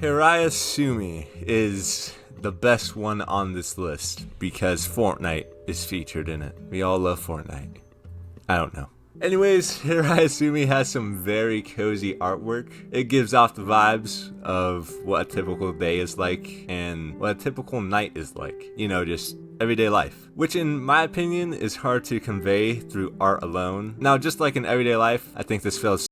Hirayasumi is the best one on this list because Fortnite is featured in it. We all love Fortnite. I don't know. Anyways, Hirayasumi has some very cozy artwork. It gives off the vibes of what a typical day is like and what a typical night is like. You know, just everyday life. Which in my opinion is hard to convey through art alone. Now, just like in everyday life, I think this feels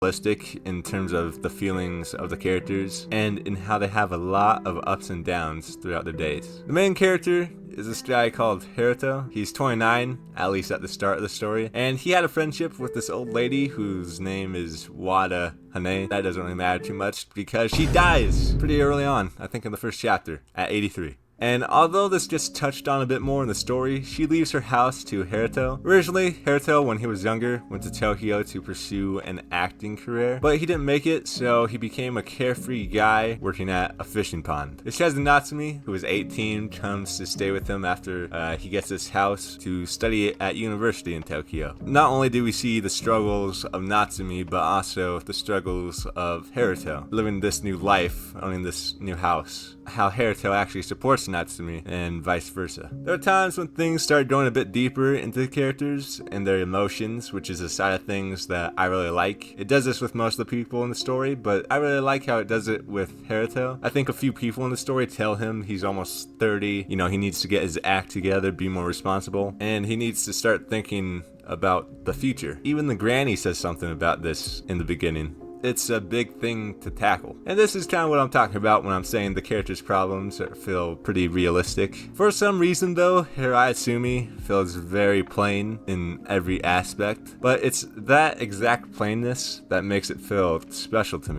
realistic in terms of the feelings of the characters and in how they have a lot of ups and downs throughout their days. The main character is this guy called Hiruto. He's 29, at least at the start of the story, and he had a friendship with this old lady whose name is Wada Hane. That doesn't really matter too much because she dies pretty early on, I think in the first chapter, at 83. And although this gets touched on a bit more in the story, she leaves her house to Hiruto. Originally, Hiruto, when he was younger, went to Tokyo to pursue an acting career, but he didn't make it, so he became a carefree guy working at a fishing pond. His cousin Natsumi, who is 18, comes to stay with him after he gets this house to study at university in Tokyo. Not only do we see the struggles of Natsumi, but also the struggles of Hiruto, living this new life, owning this new house. How Hiruto actually supports Natsumi and vice versa. There are times when things start going a bit deeper into the characters and their emotions, which is a side of things that I really like. It does this with most of the people in the story, but I really like how it does it with Hiruto. I think a few people in the story tell him he's almost 30, you know, he needs to get his act together, be more responsible, and he needs to start thinking about the future. Even the granny says something about this in the beginning. It's a big thing to tackle. And this is kind of what I'm talking about when I'm saying the character's problems feel pretty realistic. For some reason though, Hirayasumi feels very plain in every aspect, but it's that exact plainness that makes it feel special to me.